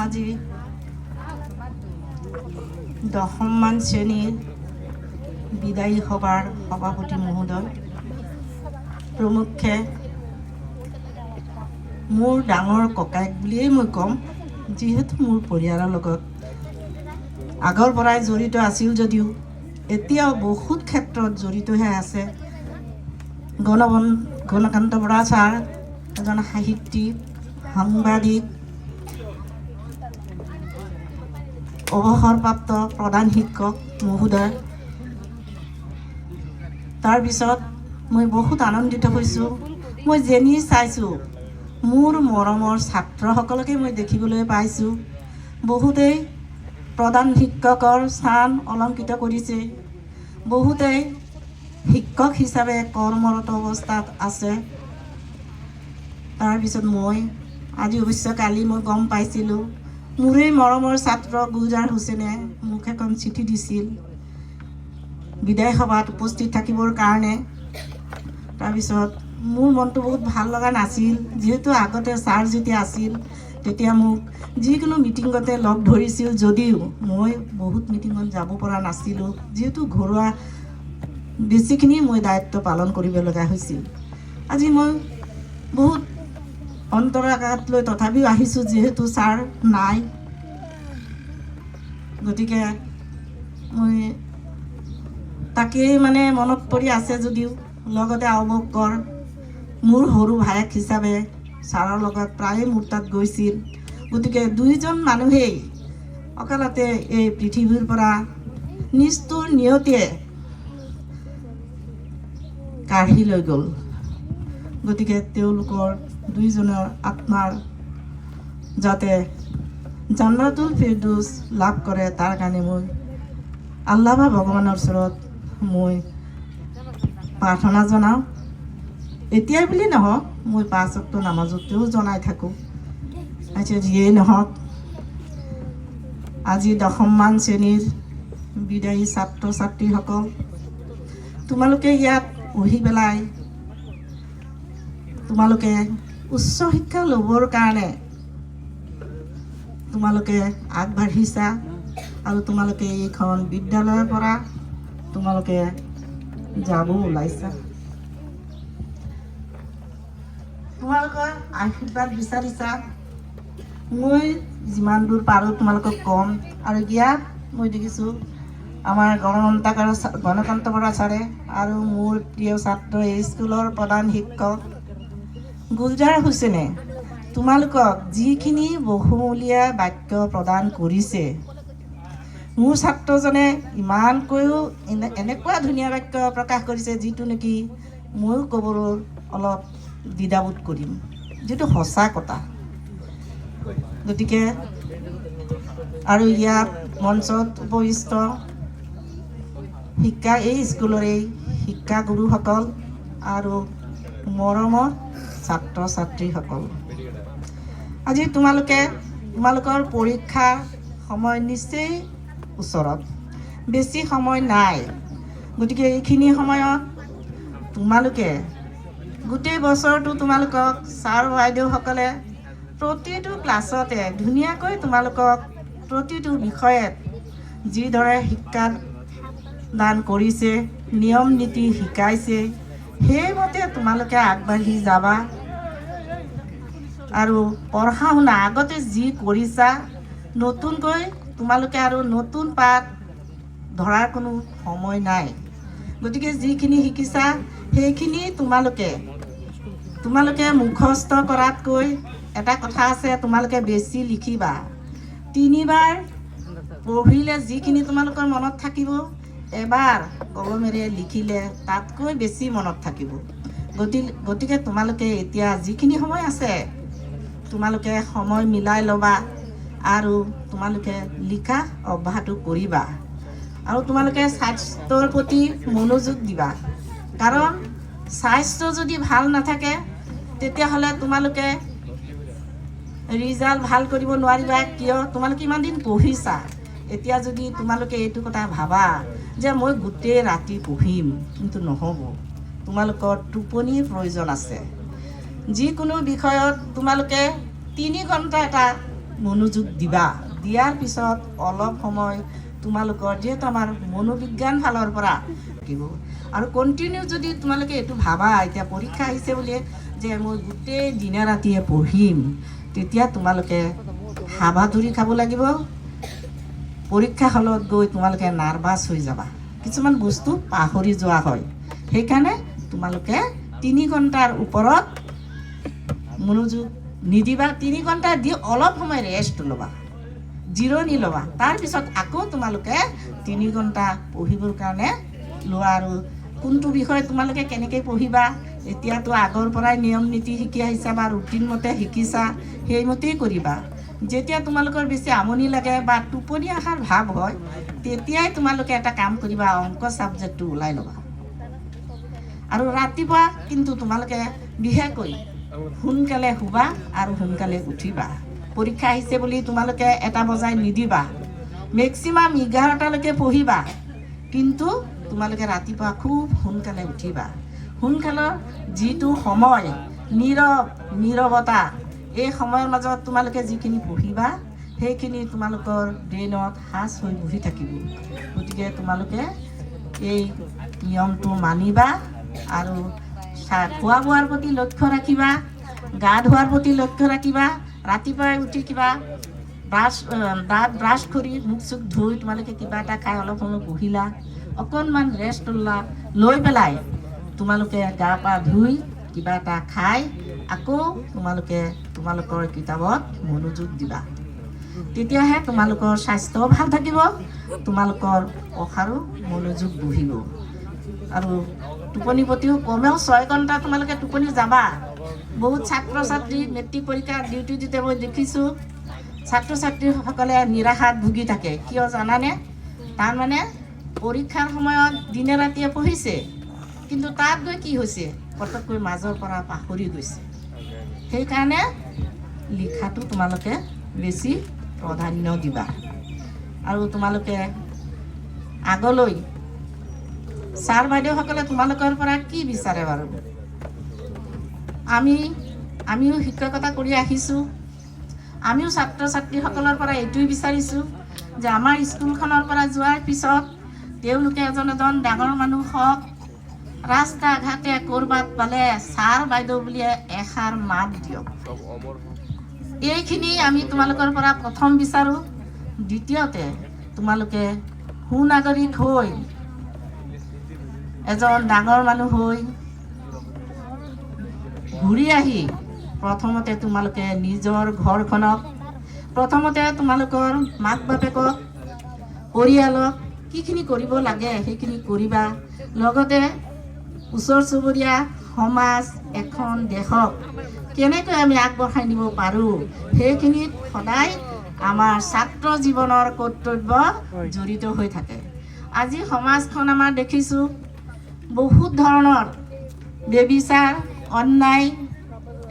আজি 10মান শ্ৰেণীৰ বিদায়ী সভাৰ সভাপতি মহোদয়, প্ৰমুখ্যে মোৰ ডাঙৰ ককায়েক বুলিয়েই মই ক'ম, যিহেতু মোৰ পৰিয়ালৰ লগত আগৰ পৰাই জড়িত আছিল যদিও এতিয়াও বহুত ক্ষেত্ৰত জড়িত হৈ আছে। গণকান্ত বৰা ছাৰ এজন সাহিত্যিক, সাংবাদিক, অৱসৰপ্ৰাপ্ত প্ৰধান শিক্ষক মহোদয়। তাৰপিছত মই বহুত আনন্দিত হৈছোঁ। মই যেনি চাইছোঁ মোৰ মৰমৰ ছাত্ৰসকলকে মই দেখিবলৈ পাইছোঁ। বহুতেই প্ৰধান শিক্ষকৰ স্থান অলংকৃত কৰিছে, বহুতেই শিক্ষক হিচাপে কৰ্মৰত অৱস্থাত আছে। তাৰপিছত মই আজি অৱশ্যে কালি মই গম পাইছিলোঁ, মোৰেই মৰমৰ ছাত্ৰ গুলজাৰ হুছেইনে মোক এখন চিঠি দিছিল বিদায় সভাত উপস্থিত থাকিবৰ কাৰণে। তাৰপিছত মোৰ মনটো বহুত ভাল লগা নাছিল, যিহেতু আগতে ছাৰ যেতিয়া আছিল তেতিয়া মোক যিকোনো মিটিঙতে লগ ধৰিছিল, যদিও মই বহুত মিটিঙত যাব পৰা নাছিলোঁ, যিহেতু ঘৰুৱা বেছিখিনি মই দায়িত্ব পালন কৰিব লগা হৈছিল। আজি মই বহুত অন্তৰাঘাত লৈ তথাপিও আহিছোঁ, যিহেতু ছাৰ নাই। গতিকে মই তাকেই মানে মনত পৰি আছে যদিও, লগতে আওবকৰ মোৰ সৰু ভায়েক হিচাপে ছাৰৰ লগত প্ৰায়ে মোৰ তাত গৈছিল। গতিকে দুইজন মানুহেই অকালতে এই পৃথিৱীৰ পৰা নিষ্ঠুৰ নিয়তিয়ে কাঢ়ি লৈ গ'ল। গতিকে তেওঁলোকৰ দুইজনৰ আত্মাৰ যাতে জান্নাতুল ফিৰদৌছ লাভ কৰে, তাৰ কাৰণে মই আল্লাহ বা ভগৱানৰ ওচৰত মই প্ৰাৰ্থনা জনাওঁ। এতিয়াই বুলি নহওক, মই 5 ওয়াক্ত নামাজতেও জনাই থাকোঁ। আচ্ছা, যিয়েই নহওক, আজি 10মান শ্ৰেণীৰ বিদায়ী ছাত্ৰ ছাত্ৰীসকল, তোমালোকে ইয়াত পঢ়ি পেলাই তোমালোকে উচ্চ শিক্ষা ল'বৰ কাৰণে তোমালোকে আগবাঢ়িছা আৰু তোমালোকে এইখন বিদ্যালয়ৰ পৰা তোমালোকে যাব ওলাইছা। তোমালোকৰ আশীৰ্বাদ বিচাৰিছা। মই যিমান দূৰ পাৰোঁ তোমালোকক ক'ম। আৰু ইয়াত মই দেখিছোঁ আমাৰ গণকান্ত বৰা ছাৰে আৰু মোৰ প্ৰিয় ছাত্ৰ এই স্কুলৰ প্ৰধান শিক্ষক গুলজাৰ হুছেইনে তোমালোকক যিখিনি বহুমূলীয়া বাক্য প্ৰদান কৰিছে, মোৰ ছাত্ৰজনে ইমানকৈও এনেকুৱা ধুনীয়া বাক্য প্ৰকাশ কৰিছে, যিটো নেকি ময়ো ক'বলৈ অলপ দ্বিধাবোধ কৰিম, যিটো সঁচা কথা। গতিকে আৰু ইয়াত মঞ্চত উপবিষ্ট এই স্কুলৰে শিক্ষাগুৰুসকল আৰু মৰমৰ ছাত্ৰ ছাত্ৰীসকল, আজি তোমালোকৰ পৰীক্ষাৰ সময় নিশ্চয় ওচৰত, বেছি সময় নাই। গতিকে এইখিনি সময়ত তোমালোকে গোটেই বছৰটো তোমালোকক ছাৰ বাইদেউসকলে প্ৰতিটো ক্লাছতে ধুনীয়াকৈ তোমালোকক প্ৰতিটো বিষয়ত যিদৰে শিক্ষা দান কৰিছে, নিয়ম নীতি শিকাইছে, সেইমতে তোমালোকে আগবাঢ়ি যাবা। আৰু পঢ়া শুনা আগতে যি কৰিছা, নতুনকৈ তোমালোকে আৰু নতুন পাঠ ধৰাৰ কোনো সময় নাই। গতিকে যিখিনি শিকিছা সেইখিনি তোমালোকে মুখস্থ কৰাতকৈ এটা কথা আছে, তোমালোকে বেছি লিখিবা। 3বাৰ পঢ়িলে যিখিনি তোমালোকৰ মনত থাকিব, এবাৰ কলমেৰে লিখিলে তাতকৈ বেছি মনত থাকিব। গতিকে তোমালোকে এতিয়া যিখিনি সময় আছে তোমালোকে সময় মিলাই ল'বা আৰু তোমালোকে লিখা অভ্যাসটো কৰিবা। আৰু তোমালোকে স্বাস্থ্যৰ প্ৰতি মনোযোগ দিবা, কাৰণ স্বাস্থ্য যদি ভাল নাথাকে তেতিয়াহ'লে তোমালোকে ৰিজাল্ট ভাল কৰিব নোৱাৰিবা। কিয়? তোমালোকে ইমান দিন পঢ়িছা। এতিয়া যদি তোমালোকে এইটো কথা ভাবা যে মই গোটেই ৰাতি পঢ়িম, কিন্তু নহ'ব। তোমালোকৰ টোপনিৰ প্ৰয়োজন আছে। যিকোনো বিষয়ত তোমালোকে 3 ঘণ্টা এটা মনোযোগ দিবা। দিয়াৰ পিছত অলপ সময় তোমালোকৰ যিহেতু আমাৰ মনোবিজ্ঞান ফালৰ পৰা থাকিব আৰু কণ্টিনিউ যদি তোমালোকে এইটো ভাবা এতিয়া পৰীক্ষা আহিছে বুলি যে মই গোটেই দিনে ৰাতিয়ে পঢ়িম, তেতিয়া তোমালোকে হাবাথুৰি খাব লাগিব। পৰীক্ষা হলত গৈ তোমালোকে নাৰ্ভাছ হৈ যাবা, কিছুমান বস্তু পাহৰি যোৱা হয়। সেইকাৰণে তোমালোকে 3 ঘণ্টাৰ ওপৰত মনোযোগ নিদিবা। 3 ঘণ্টা দি অলপ সময় ৰেষ্ট ল'বা, জিৰণি ল'বা। তাৰপিছত আকৌ তোমালোকে 3 ঘণ্টা পঢ়িবৰ কাৰণে লোৱা। আৰু কোনটো বিষয় তোমালোকে কেনেকৈ পঢ়িবা, এতিয়াতো আগৰ পৰাই নিয়ম নীতি শিকি আহিছা বা ৰুটিন মতে শিকিছা, সেইমতেই কৰিবা। যেতিয়া তোমালোকৰ বেছি আমনি লাগে বা টোপনি অহাৰ ভাৱ হয়, তেতিয়াই তোমালোকে এটা কাম কৰিবা, অংক ছাবজেক্টটো ওলাই ল'বা। আৰু ৰাতিপুৱা কিন্তু তোমালোকে বিশেষকৈ সোনকালে শুবা আৰু সোনকালে উঠিবা। পৰীক্ষা আহিছে বুলি তোমালোকে 1 বজাই নিদিবা, মেক্সিমাম 11টালৈকে পঢ়িবা, কিন্তু তোমালোকে ৰাতিপুৱা খুব সোনকালে উঠিবা। সোনকালৰ যিটো সময় নীৰৱতা, এই সময়ৰ মাজত তোমালোকে যিখিনি পঢ়িবা সেইখিনি তোমালোকৰ ব্ৰেইনত সাঁচ হৈ বহি থাকিব। গতিকে তোমালোকে এই নিয়মটো মানিবা আৰু খোৱা বোৱাৰ প্ৰতি লক্ষ্য ৰাখিবা, গা ধোৱাৰ প্ৰতি লক্ষ্য ৰাখিবা। ৰাতিপুৱাই উঠি কিবা দাঁত ব্ৰাছ কৰি মুখ চুখ ধুই তোমালোকে কিবা এটা খাই অলপ সময় বহিলা, অকণমান ৰেষ্ট লৈ পেলাই তোমালোকে গা পা ধুই কিবা এটা খাই আকৌ তোমালোকে তোমালোকৰ কিতাপত মনোযোগ দিবা। তেতিয়াহে তোমালোকৰ স্বাস্থ্য ভাল থাকিব, তোমালোকৰ পঢ়াৰো মনোযোগ বহিব। আৰু টোপনি প্ৰতিও কমেও 6 ঘণ্টা তোমালোকে টোপনি যাবা। বহুত ছাত্ৰ ছাত্ৰী মেট্ৰিক পৰীক্ষাৰ ডিউটি দিতে মই দেখিছোঁ, ছাত্ৰ ছাত্ৰীসকলে নিৰাশাত ভুগি থাকে। কিয় জানানে? তাৰমানে পৰীক্ষাৰ সময়ত দিনে ৰাতিয়ে পঢ়িছে, কিন্তু তাত গৈ কি হৈছে, পটককৈ মাজৰ পৰা পাহৰি গৈছে। সেইকাৰণে লিখাটো তোমালোকে বেছি প্ৰাধান্য দিবা। আৰু তোমালোকে আগলৈ ছাৰ বাইদেউসকলে তোমালোকৰ পৰা কি বিচাৰে বাৰু? আমিও শিক্ষকতা কৰি আহিছোঁ, আমিও ছাত্ৰ ছাত্ৰীসকলৰ পৰা এইটোৱে বিচাৰিছোঁ যে আমাৰ স্কুলখনৰ পৰা যোৱাৰ পিছত তেওঁলোকে এজন ডাঙৰ মানুহ হওক, ৰাস্তা ঘাটে ক'ৰবাত পালে ছাৰ বাইদেউ বুলিয়ে এষাৰ মাত দিয়ক। এইখিনি আমি তোমালোকৰ পৰা প্ৰথম বিচাৰোঁ। দ্বিতীয়তে তোমালোকে সুনাগৰিক হৈ, এজন ডাঙৰ মানুহ হৈ ঘূৰি আহি প্ৰথমতে তোমালোকে নিজৰ ঘৰখনক, প্ৰথমতে তোমালোকৰ মাক বাপেকক, পৰিয়ালক কিখিনি কৰিব লাগে সেইখিনি কৰিবা। লগতে ওচৰ চুবুৰীয়া সমাজ, এখন দেশক কেনেকৈ আমি আগবঢ়াই নিব পাৰোঁ, সেইখিনিত সদায় আমাৰ ছাত্ৰ জীৱনৰ কৰ্তব্য জড়িত হৈ থাকে। আজি সমাজখন আমাৰ দেখিছোঁ বহুত ধৰণৰ বেবিচাৰ, অন্যায়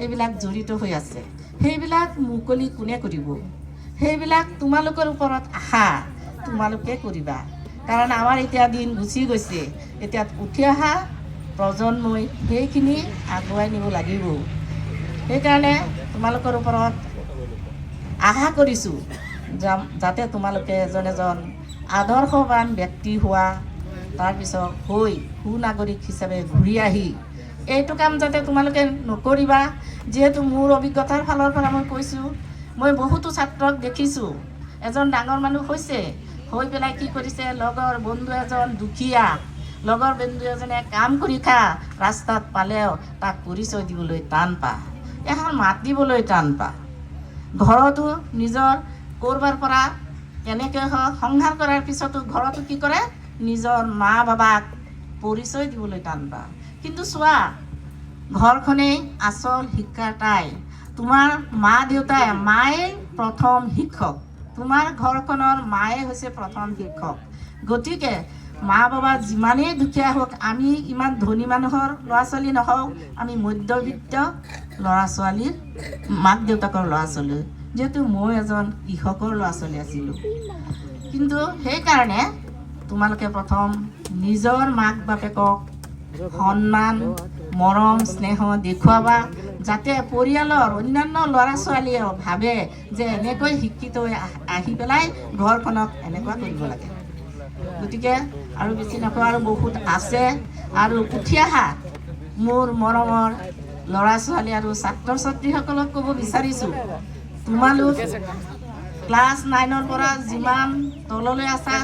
এইবিলাক জড়িত হৈ আছে। সেইবিলাক মুকলি কোনে কৰিব? সেইবিলাক তোমালোকৰ ওপৰত আশা, তোমালোকে কৰিবা। কাৰণ আমাৰ এতিয়া দিন গুচি গৈছে, এতিয়া উঠি অহা প্ৰজন্মই সেইখিনি আগুৱাই নিব লাগিব। সেইকাৰণে তোমালোকৰ ওপৰত আশা কৰিছোঁ যাতে তোমালোকে এজন আদৰ্শৱান ব্যক্তি হোৱা, তাৰপিছত হৈ সুনাগৰিক হিচাপে ঘূৰি আহি এইটো কাম যাতে তোমালোকে নকৰিবা। যিহেতু মোৰ অভিজ্ঞতাৰ ফালৰ পৰা মই কৈছোঁ, মই বহুতো ছাত্ৰক দেখিছোঁ এজন ডাঙৰ মানুহ হৈছে, হৈ পেলাই কি কৰিছে, লগৰ বন্ধু এজন দুখীয়া, লগৰ বন্ধু এজনে কাম কৰি খা, ৰাস্তাত পালেও তাক পৰিচয় দিবলৈ টান পা, এখন মাত দিবলৈ টান পা। ঘৰতো নিজৰ ক'ৰবাৰ পৰা কেনেকৈ সংসাৰ কৰাৰ পিছতো ঘৰতো কি কৰে, নিজৰ মা বাবাক পৰিচয় দিবলৈ টান পা। কিন্তু চোৱা, ঘৰখনেই আচল শিক্ষাৰ ঠাই। তোমাৰ মা দেউতাই, মায়ে প্ৰথম শিক্ষক, তোমাৰ ঘৰখনৰ মায়ে হৈছে প্ৰথম শিক্ষক। গতিকে মা বাবা যিমানেই দুখীয়া হওক, আমি ইমান ধনী মানুহৰ ল'ৰা ছোৱালী নহওঁ, আমি মধ্যবিত্ত ল'ৰা ছোৱালীৰ মাক দেউতাকৰ ল'ৰা ছোৱালী। যিহেতু মই এজন কৃষকৰ ল'ৰা ছোৱালী আছিলোঁ, কিন্তু সেইকাৰণে তোমালোকে প্ৰথম নিজৰ মাক বাপেকক সন্মান, মৰম, স্নেহ দেখুৱাবা। যাতে পৰিয়ালৰ অন্যান্য ল'ৰা ছোৱালীয়েও ভাবে যে এনেকৈ শিক্ষিত হৈ আহি পেলাই ঘৰখনক এনেকুৱা কৰিব লাগে। গতিকে আৰু বেছি নকওঁ, আৰু বহুত আছে। আৰু উঠি অহা মোৰ মৰমৰ ল'ৰা ছোৱালী আৰু ছাত্ৰ ছাত্ৰীসকলক ক'ব বিচাৰিছোঁ, তোমালোক ক্লাছ 9ৰ পৰা যিমান তললৈ আছা,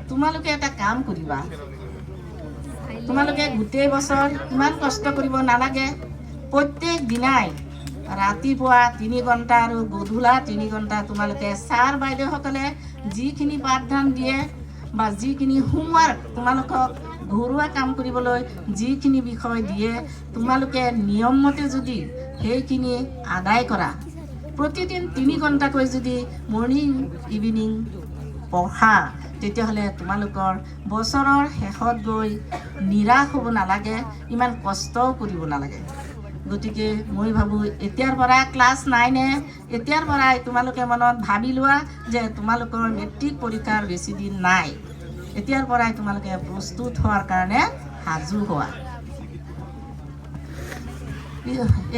তোমালোকে এটা কাম কৰিবা। তোমালোকে গোটেই বছৰ ইমান কষ্ট কৰিব নালাগে। প্ৰত্যেক দিনাই ৰাতিপুৱা 3 ঘণ্টা আৰু গধূলা 3 ঘণ্টা তোমালোকে ছাৰ বাইদেউসকলে যিখিনি পাঠদান দিয়ে বা যিখিনি হোমৱৰ্ক তোমালোকক ঘৰুৱা কাম কৰিবলৈ যিখিনি বিষয় দিয়ে, তোমালোকে নিয়মমতে যদি সেইখিনি আদায় কৰা, প্ৰতিদিন 3 ঘণ্টাকৈ যদি মৰ্ণিং ইভিনিং পঢ়া, তেতিয়াহ'লে তোমালোকৰ বছৰৰ শেষত গৈ নিৰাশ হ'ব নালাগে, ইমান কষ্টও কৰিব নালাগে। গতিকে মই ভাবোঁ এতিয়াৰ পৰা ক্লাছ 9 এতিয়াৰ পৰাই তোমালোকে মনত ভাবি লোৱা যে তোমালোকৰ মেট্ৰিক পৰীক্ষাৰ বেছি দিন নাই। এতিয়াৰ পৰাই তোমালোকে প্ৰস্তুত হোৱাৰ কাৰণে সাজু হোৱা।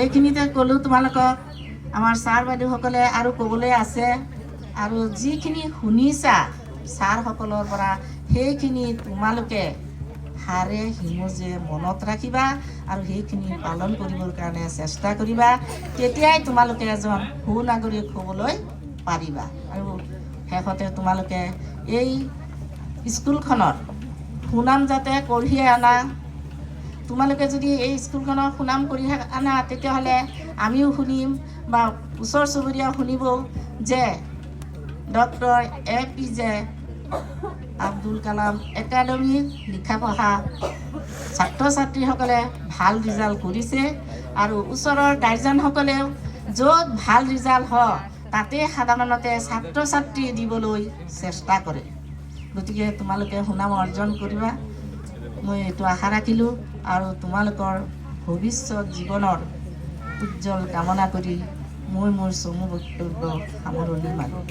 এইখিনিতে ক'লোঁ তোমালোকক। আমাৰ ছাৰ বাইদেউসকলে আৰু ক'বলৈ আছে, আৰু যিখিনি শুনিছা ছাৰসকলৰ পৰা সেইখিনি তোমালোকে হাড়ে হিমজে মনত ৰাখিবা আৰু সেইখিনি পালন কৰিবৰ কাৰণে চেষ্টা কৰিবা। তেতিয়াই তোমালোকে এজন সুনাগৰিক হ'বলৈ পাৰিবা। আৰু শেষতে তোমালোকে এই স্কুলখনৰ সুনাম যাতে কঢ়িয়াই আনা। তোমালোকে যদি এই স্কুলখনৰ সুনাম কঢ়িয়াই আনা, তেতিয়াহ'লে আমিও শুনিম বা ওচৰ চুবুৰীয়াও শুনিব যে ডক্টৰ APJ আব্দুল কালাম একাডেমীত লিখা পঢ়া ছাত্ৰ ছাত্ৰীসকলে ভাল ৰিজাল্ট কৰিছে, আৰু ওচৰৰ গাৰ্জেনসকলেও য'ত ভাল ৰিজাল্ট হয় তাতে সাধাৰণতে ছাত্ৰ ছাত্ৰী দিবলৈ চেষ্টা কৰে। গতিকে তোমালোকে সুনাম অৰ্জন কৰিবা, মই এইটো আশা ৰাখিলোঁ। আৰু তোমালোকৰ ভৱিষ্যত জীৱনৰ উজ্জ্বল কামনা কৰি মই মোৰ চমু বক্তব্য সামৰণি মাৰিলোঁ।